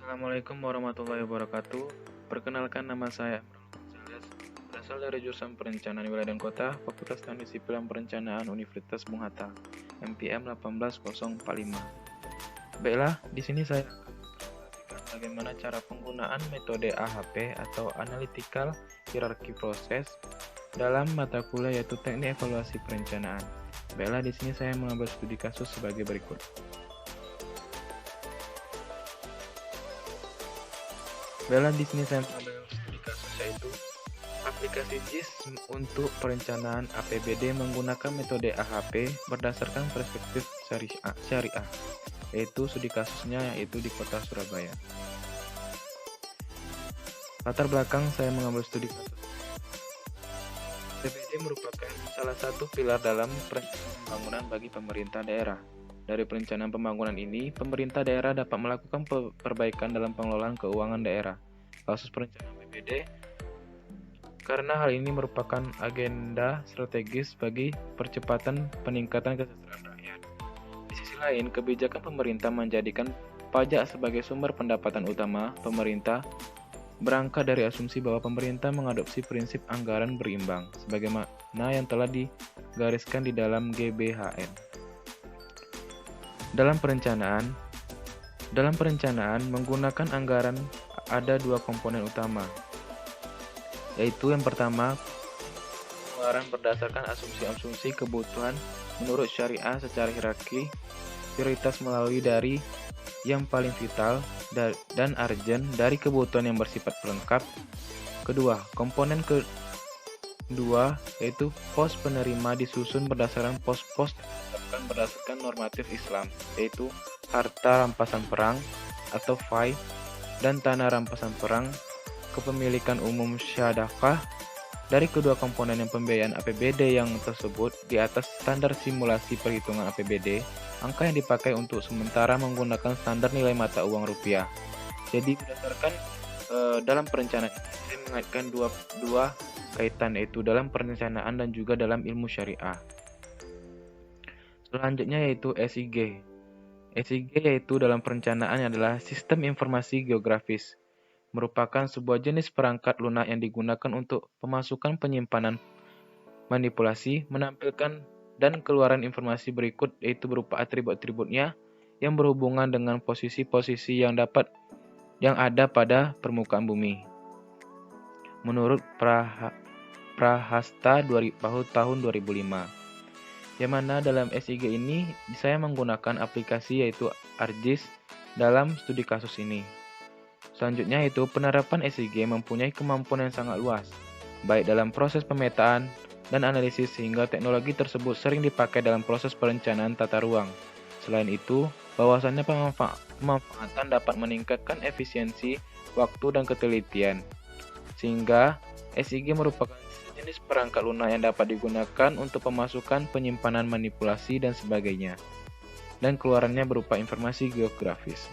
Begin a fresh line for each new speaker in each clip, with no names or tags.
Assalamualaikum warahmatullahi wabarakatuh. Perkenalkan, nama saya Imran Gonzales, berasal dari jurusan Perencanaan Wilayah dan Kota, Fakultas Teknik Sipil dan Perencanaan Universitas Bung Hatta, MPM 18045. Baiklah, di sini saya akan memperhatikan bagaimana cara penggunaan metode AHP atau Analytical Hierarchy Process dalam mata kuliah yaitu Teknik Evaluasi Perencanaan. Baiklah, di sini saya mengambil studi kasus sebagai berikut. Baiklah, di sini saya mengambil studi kasus yaitu aplikasi JIS untuk perencanaan APBD menggunakan metode AHP berdasarkan perspektif syariah, yaitu studi kasusnya yaitu di kota Surabaya. Latar belakang saya mengambil studi kasus. APBD merupakan salah satu pilar dalam perencanaan pembangunan bagi pemerintah daerah. Dari perencanaan pembangunan ini, pemerintah daerah dapat melakukan perbaikan dalam pengelolaan keuangan daerah. Kasus perencanaan APBD, karena hal ini merupakan agenda strategis bagi percepatan peningkatan kesejahteraan rakyat. Di sisi lain, kebijakan pemerintah menjadikan pajak sebagai sumber pendapatan utama pemerintah berangkat dari asumsi bahwa pemerintah mengadopsi prinsip anggaran berimbang, sebagaimana yang telah digariskan di dalam GBHN. Dalam perencanaan menggunakan anggaran ada dua komponen utama, yaitu yang pertama, pengeluaran berdasarkan asumsi-asumsi kebutuhan menurut syariah secara hierarki prioritas melalui dari yang paling vital dan urgent dari kebutuhan yang bersifat pelengkap. Kedua, komponen kedua yaitu pos penerima disusun berdasarkan pos-pos berdasarkan normatif Islam, yaitu harta rampasan perang atau fai dan tanah rampasan perang, kepemilikan umum syadaqah. Dari kedua komponen yang pembiayaan APBD yang tersebut di atas standar simulasi perhitungan APBD, angka yang dipakai untuk sementara menggunakan standar nilai mata uang rupiah. Jadi berdasarkan dalam perencanaan ini saya mengaitkan dua kaitan, yaitu dalam perencanaan dan juga dalam ilmu syariah. Selanjutnya yaitu SIG. SIG yaitu dalam perencanaan adalah sistem informasi geografis, merupakan sebuah jenis perangkat lunak yang digunakan untuk pemasukan, penyimpanan, manipulasi, menampilkan, dan keluaran informasi berikut, yaitu berupa atribut-atributnya yang berhubungan dengan posisi-posisi yang ada pada permukaan bumi. Menurut Prahasta tahun 2005. Yang mana dalam SIG ini saya menggunakan aplikasi yaitu ArcGIS dalam studi kasus ini. Selanjutnya yaitu penerapan SIG mempunyai kemampuan yang sangat luas, baik dalam proses pemetaan dan analisis, sehingga teknologi tersebut sering dipakai dalam proses perencanaan tata ruang. Selain itu, bahwasannya pemanfaatan dapat meningkatkan efisiensi waktu dan ketelitian, sehingga SIG merupakan jenis perangkat lunak yang dapat digunakan untuk pemasukan, penyimpanan, manipulasi, dan sebagainya, dan keluarannya berupa informasi geografis.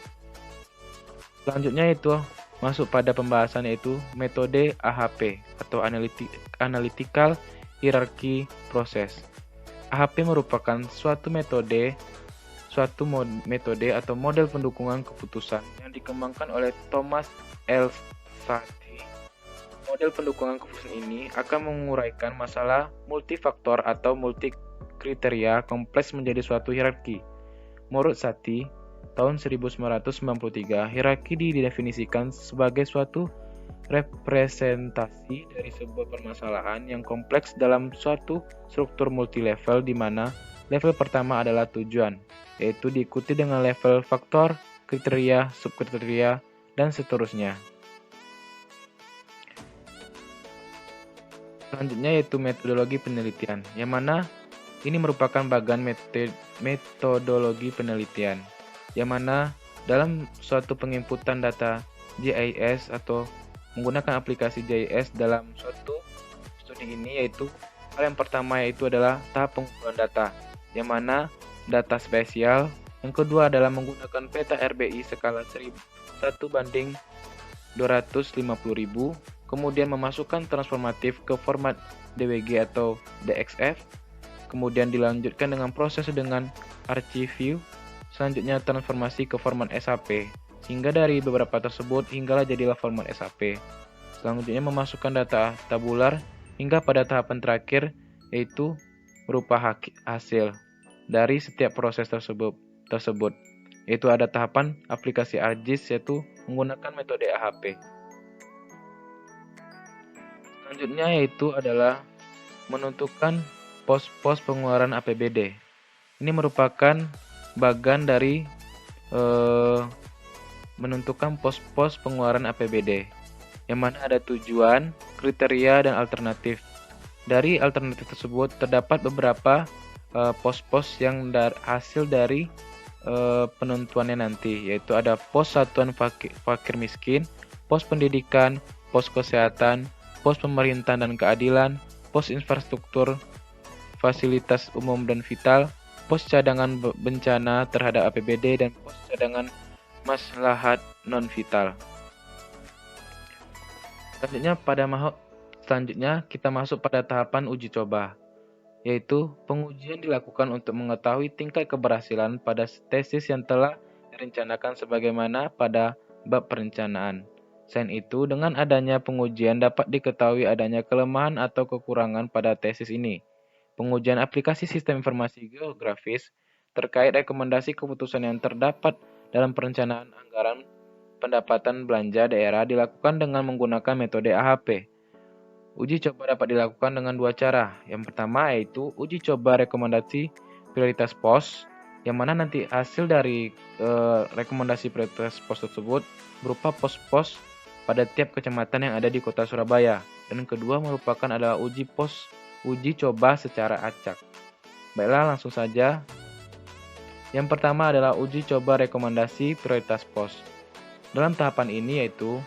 Selanjutnya itu masuk pada pembahasan yaitu metode AHP atau Analytical Hierarchy Process. AHP merupakan suatu metode atau model pendukungan keputusan yang dikembangkan oleh Thomas L. Satie. Model pendukungan keputusan ini akan menguraikan masalah multifaktor atau multikriteria kompleks menjadi suatu hierarki. Menurut Satie, tahun 1993, hierarki didefinisikan sebagai suatu representasi dari sebuah permasalahan yang kompleks dalam suatu struktur multilevel, di mana level pertama adalah tujuan, yaitu diikuti dengan level faktor, kriteria, subkriteria, dan seterusnya. Selanjutnya yaitu metodologi penelitian, yang mana ini merupakan bagian metodologi penelitian, yang mana dalam suatu penginputan data GIS atau menggunakan aplikasi GIS dalam suatu studi ini, yaitu hal yang pertama yaitu adalah tahap pengumpulan data, yang mana data spesial. Yang kedua adalah menggunakan peta RBI skala 1:250.000, kemudian memasukkan transformatif ke format DWG atau DXF, kemudian dilanjutkan dengan proses dengan ArcView, selanjutnya transformasi ke format SAP, sehingga dari beberapa tersebut hinggalah jadilah format SAP. Selanjutnya memasukkan data tabular hingga pada tahapan terakhir, yaitu berupa hasil dari setiap proses tersebut, yaitu ada tahapan aplikasi ArcGIS, yaitu menggunakan metode AHP. Selanjutnya yaitu adalah menentukan pos-pos pengeluaran APBD. Ini merupakan bagian dari menentukan pos-pos pengeluaran APBD, yang mana ada tujuan, kriteria, dan alternatif. Dari alternatif tersebut terdapat beberapa pos-pos yang hasil dari penentuannya nanti, yaitu ada pos satuan fakir miskin, pos pendidikan, pos kesehatan, pos pemerintahan dan keadilan, pos infrastruktur, fasilitas umum dan vital, pos cadangan bencana terhadap APBD, dan pos cadangan maslahat non-vital. Selanjutnya kita masuk pada tahapan uji coba, yaitu pengujian dilakukan untuk mengetahui tingkat keberhasilan pada tesis yang telah direncanakan sebagaimana pada bab perencanaan. Selain itu, dengan adanya pengujian dapat diketahui adanya kelemahan atau kekurangan pada tesis ini. Pengujian aplikasi sistem informasi geografis terkait rekomendasi keputusan yang terdapat dalam perencanaan anggaran pendapatan belanja daerah dilakukan dengan menggunakan metode AHP. Uji coba dapat dilakukan dengan dua cara. Yang pertama yaitu uji coba rekomendasi prioritas pos, yang mana nanti hasil dari rekomendasi prioritas pos tersebut berupa pos-pos pada tiap kecamatan yang ada di Kota Surabaya. Dan kedua merupakan adalah uji coba secara acak. Baiklah, langsung saja. Yang pertama adalah uji coba rekomendasi prioritas pos. Dalam tahapan ini yaitu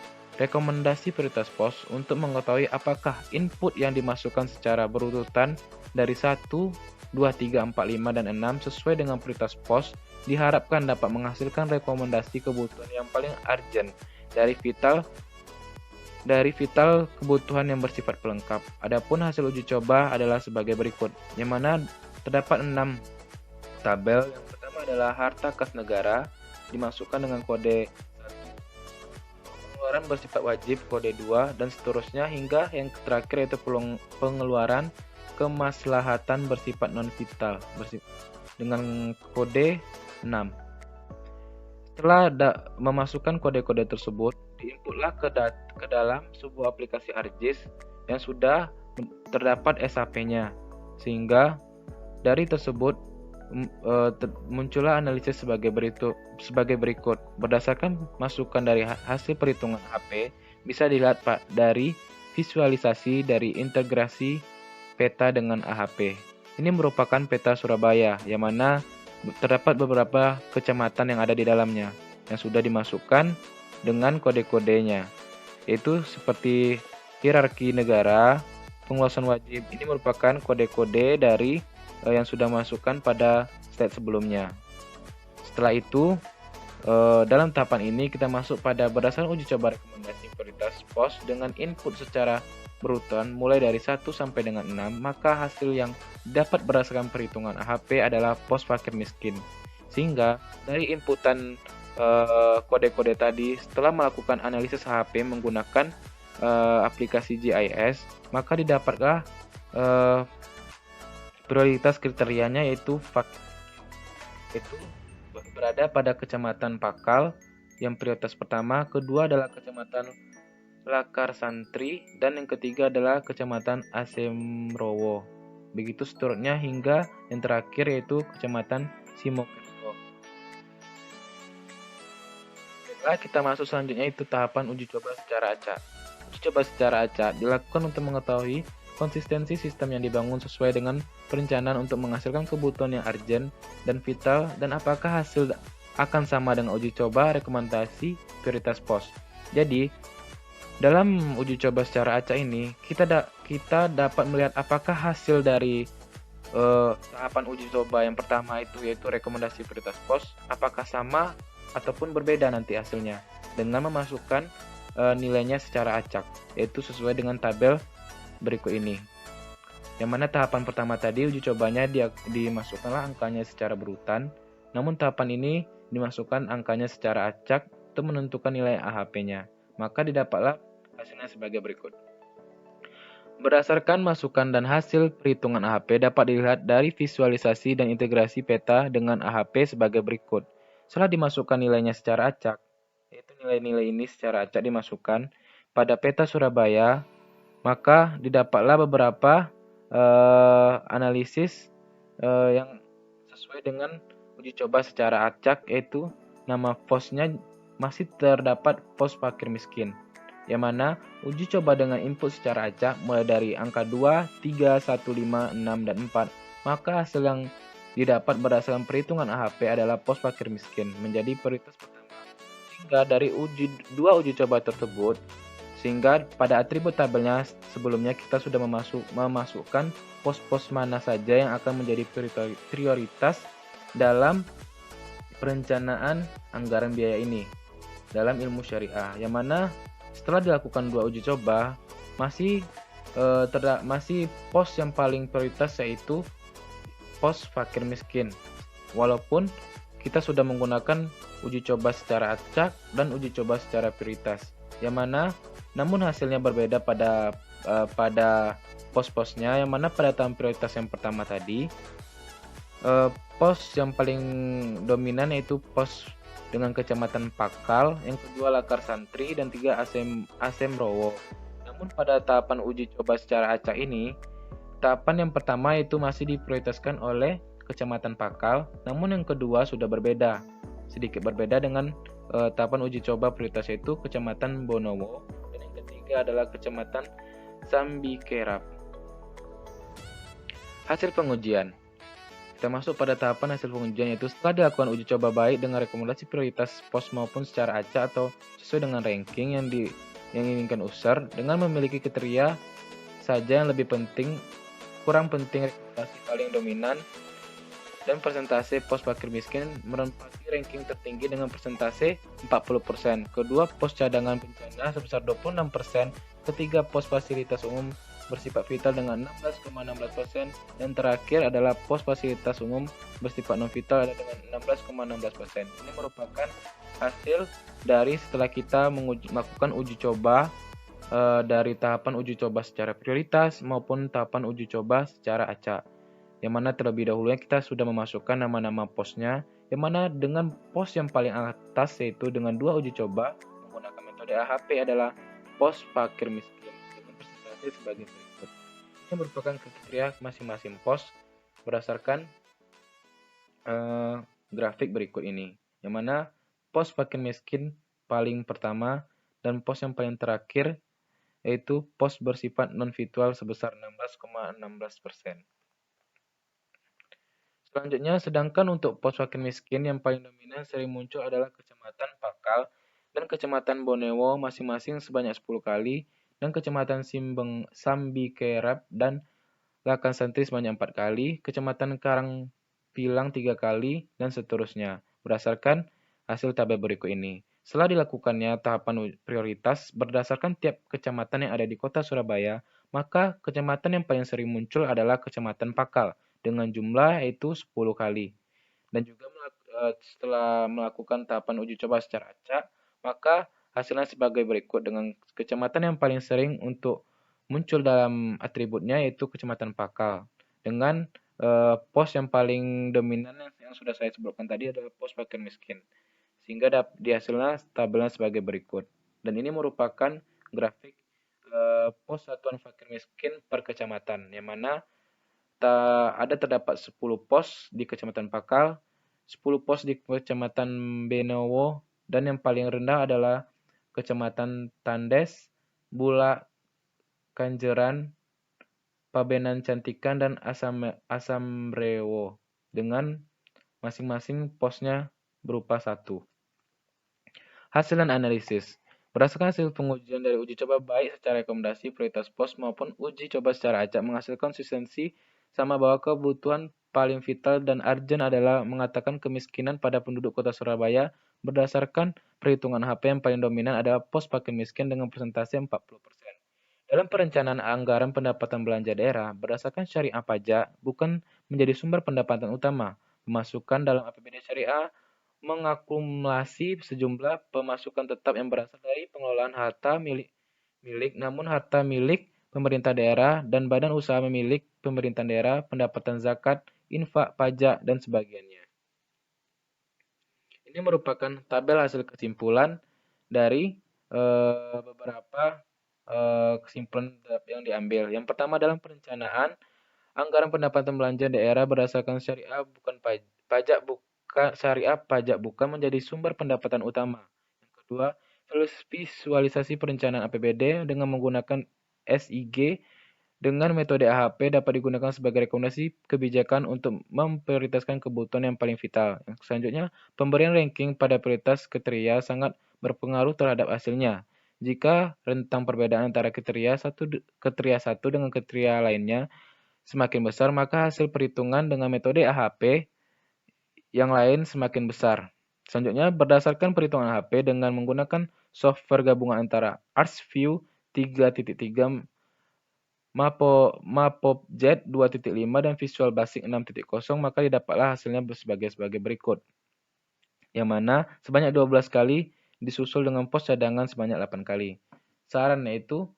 rekomendasi prioritas pos untuk mengetahui apakah input yang dimasukkan secara berurutan dari 1, 2, 3, 4, 5, dan 6 sesuai dengan prioritas pos diharapkan dapat menghasilkan rekomendasi kebutuhan yang paling urgent dari vital kebutuhan yang bersifat pelengkap. Adapun hasil uji coba adalah sebagai berikut, yang mana terdapat 6 tabel. Yang pertama adalah harta kas negara dimasukkan dengan kode 1, pengeluaran bersifat wajib kode 2, dan seterusnya hingga yang terakhir yaitu pengeluaran kemaslahatan bersifat non-vital dengan kode 6. Setelah memasukkan kode-kode tersebut, diinputlah ke dalam sebuah aplikasi ArcGIS yang sudah terdapat SAP-nya, sehingga dari tersebut muncullah analisis sebagai berikut. Berdasarkan masukan dari hasil perhitungan HP, bisa dilihat dari visualisasi dari integrasi peta dengan AHP. Ini merupakan peta Surabaya, yang mana terdapat beberapa kecamatan yang ada di dalamnya, yang sudah dimasukkan dengan kode-kodenya, yaitu seperti hierarki negara, penguasaan wajib. Ini merupakan kode-kode dari yang sudah masukkan pada slide sebelumnya. Setelah itu, dalam tahapan ini kita masuk pada berdasarkan uji coba rekomendasi prioritas pos dengan input secara berurutan mulai dari 1 sampai dengan 6, maka hasil yang dapat berdasarkan perhitungan AHP adalah pos fakir miskin. Sehingga dari inputan kode-kode tadi, setelah melakukan analisis AHP menggunakan aplikasi GIS, maka didapatlah prioritas kriterianya yaitu berada pada Kecamatan Pakal yang prioritas pertama, kedua adalah Kecamatan Lakar Santri, dan yang ketiga adalah Kecamatan Asemrowo. Begitu seterusnya hingga yang terakhir yaitu Kecamatan Simokerto. Setelah kita masuk selanjutnya itu tahapan uji coba secara acak. Uji coba secara acak dilakukan untuk mengetahui konsistensi sistem yang dibangun sesuai dengan perencanaan untuk menghasilkan kebutuhan yang urgent dan vital, dan apakah hasil akan sama dengan uji coba rekomendasi prioritas pos. Jadi, dalam uji coba secara acak ini, kita dapat melihat apakah hasil dari tahapan uji coba yang pertama itu yaitu rekomendasi prioritas pos, apakah sama ataupun berbeda nanti hasilnya, dengan memasukkan nilainya secara acak, yaitu sesuai dengan tabel berikut ini. Yang mana tahapan pertama tadi uji cobanya dimasukkanlah angkanya secara berurutan, namun tahapan ini dimasukkan angkanya secara acak atau menentukan nilai AHP-nya. Maka didapatlah hasilnya sebagai berikut. Berdasarkan masukan dan hasil perhitungan AHP dapat dilihat dari visualisasi dan integrasi peta dengan AHP sebagai berikut. Setelah dimasukkan nilainya secara acak, yaitu nilai-nilai ini secara acak dimasukkan pada peta Surabaya, maka didapatlah beberapa analisis yang sesuai dengan uji coba secara acak, yaitu nama posnya masih terdapat pos fakir miskin, yang mana uji coba dengan input secara acak mulai dari angka 2, 3, 1, 5, 6, dan 4. Maka hasil yang didapat berdasarkan perhitungan AHP adalah pos fakir miskin menjadi prioritas pertama. Sehingga dari dua uji coba tersebut, sehingga pada atribut tabelnya sebelumnya kita sudah memasukkan pos-pos mana saja yang akan menjadi prioritas dalam perencanaan anggaran biaya ini dalam ilmu syariah, yang mana setelah dilakukan dua uji coba masih pos yang paling prioritas yaitu pos fakir miskin, walaupun kita sudah menggunakan uji coba secara acak dan uji coba secara prioritas, yang mana namun hasilnya berbeda pada pos-posnya, yang mana pada tahap prioritas yang pertama tadi pos yang paling dominan yaitu pos dengan kecamatan Pakal, yang kedua Lakar Santri, dan tiga Asem Rowo. Namun pada tahapan uji coba secara acak ini, tahapan yang pertama itu masih diprioritaskan oleh kecamatan Pakal, namun yang kedua sudah berbeda, sedikit berbeda dengan tahapan uji coba prioritas yaitu kecamatan Bonowo, dan yang ketiga adalah kecamatan Sambikerap. Hasil pengujian. Kita masuk pada tahapan hasil pengujian, yaitu setelah dilakukan uji coba baik dengan rekomendasi prioritas pos maupun secara acak atau sesuai dengan ranking yang diinginkan user, dengan memiliki kriteria saja yang lebih penting, kurang penting rekomendasi paling dominan, dan persentase pos fakir miskin menempati ranking tertinggi dengan persentase 40%. Kedua, pos cadangan bencana sebesar 26%. Ketiga, pos fasilitas umum bersifat vital dengan 16,16%, dan terakhir adalah pos fasilitas umum bersifat non vital ada dengan 16,16%. Ini merupakan hasil dari setelah kita melakukan uji coba dari tahapan uji coba secara prioritas maupun tahapan uji coba secara acak, yang mana terlebih dahulu kita sudah memasukkan nama-nama posnya, yang mana dengan pos yang paling atas yaitu dengan dua uji coba menggunakan metode AHP adalah pos fakir miskin dengan presentasi sebagai berikut. Ini merupakan kriteria masing-masing pos berdasarkan grafik berikut ini, yang mana pos fakir miskin paling pertama dan pos yang paling terakhir yaitu pos bersifat non-virtual sebesar 16,16%. Selanjutnya, sedangkan untuk pos fakir miskin yang paling dominan sering muncul adalah kecamatan Pakal dan kecamatan Bonewo masing-masing sebanyak 10 kali, dan kecamatan Sambikerap dan Lakan Santri sebanyak 4 kali, kecamatan Karangpilang 3 kali, dan seterusnya, berdasarkan hasil tabel berikut ini. Setelah dilakukannya tahapan prioritas berdasarkan tiap kecamatan yang ada di kota Surabaya, maka kecamatan yang paling sering muncul adalah kecamatan Pakal dengan jumlah yaitu 10 kali. Dan juga setelah melakukan tahapan uji coba secara acak, maka hasilnya sebagai berikut dengan kecamatan yang paling sering untuk muncul dalam atributnya yaitu kecamatan Pakal dengan pos yang paling dominan yang sudah saya sebutkan tadi adalah pos fakir miskin, sehingga di hasilnya tabelnya sebagai berikut. Dan ini merupakan grafik pos satuan fakir miskin per kecamatan, yang mana terdapat 10 pos di Kecamatan Pakal, 10 pos di Kecamatan Benowo, dan yang paling rendah adalah Kecamatan Tandes, Bulak, Kanjeran, Pabenan Cantikan, dan Asamrewo dengan masing-masing posnya berupa 1. Hasil dan analisis. Berdasarkan hasil pengujian dari uji coba baik secara rekomendasi prioritas pos maupun uji coba secara acak menghasilkan konsistensi sama bahwa kebutuhan paling vital dan urgent adalah mengatakan kemiskinan pada penduduk kota Surabaya berdasarkan perhitungan HP yang paling dominan adalah pos fakir miskin dengan persentase 40%. Dalam perencanaan anggaran pendapatan belanja daerah berdasarkan syariah pajak bukan menjadi sumber pendapatan utama. Pemasukan dalam APBD syariah mengakumulasi sejumlah pemasukan tetap yang berasal dari pengelolaan harta namun harta milik pemerintah daerah dan badan usaha milik pemerintah daerah, pendapatan zakat, infak, pajak, dan sebagainya. Ini merupakan tabel hasil kesimpulan dari beberapa kesimpulan yang diambil. Yang pertama dalam perencanaan, anggaran pendapatan belanja daerah berdasarkan syariah bukan pajak bukan syariah pajak bukan menjadi sumber pendapatan utama. Yang kedua, visualisasi perencanaan APBD dengan menggunakan SIG dengan metode AHP dapat digunakan sebagai rekomendasi kebijakan untuk memprioritaskan kebutuhan yang paling vital. Yang selanjutnya, pemberian ranking pada prioritas kriteria sangat berpengaruh terhadap hasilnya. Jika rentang perbedaan antara kriteria satu dengan kriteria lainnya semakin besar, maka hasil perhitungan dengan metode AHP yang lain semakin besar. Selanjutnya, berdasarkan perhitungan AHP dengan menggunakan software gabungan antara ArcView 3.3, Mapobjet 2.5 dan Visual Basic 6.0, maka didapatlah hasilnya sebagai berikut. Yang mana sebanyak 12 kali disusul dengan pos cadangan sebanyak 8 kali. Sarannya itu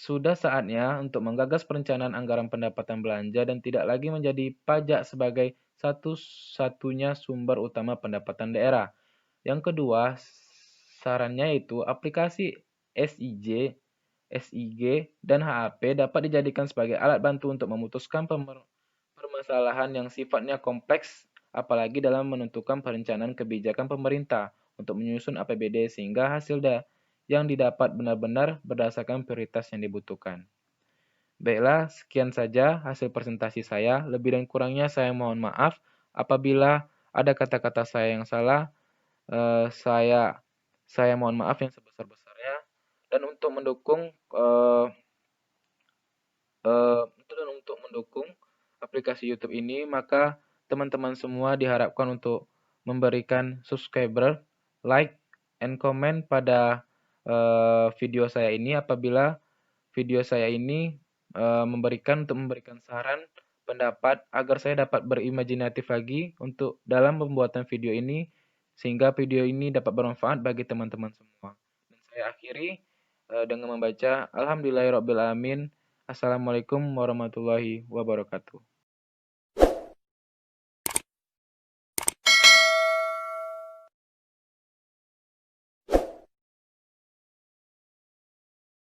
sudah saatnya untuk menggagas perencanaan anggaran pendapatan belanja dan tidak lagi menjadi pajak sebagai satu-satunya sumber utama pendapatan daerah. Yang kedua, sarannya itu aplikasi SIG, dan HAP dapat dijadikan sebagai alat bantu untuk memutuskan permasalahan yang sifatnya kompleks, apalagi dalam menentukan perencanaan kebijakan pemerintah untuk menyusun APBD sehingga hasil yang didapat benar-benar berdasarkan prioritas yang dibutuhkan. Baiklah, sekian saja hasil presentasi saya. Lebih dan kurangnya saya mohon maaf. Apabila ada kata-kata saya yang salah, saya mohon maaf yang sebesar-besarnya. Dan untuk mendukung aplikasi YouTube ini, maka teman-teman semua diharapkan untuk memberikan subscriber, like, and comment pada video saya ini apabila video saya ini memberikan saran, pendapat agar saya dapat berimajinatif lagi untuk dalam pembuatan video ini sehingga video ini dapat bermanfaat bagi teman-teman semua. Dan saya akhiri dengan membaca Alhamdulillahirabbil alamin. Assalamualaikum warahmatullahi wabarakatuh.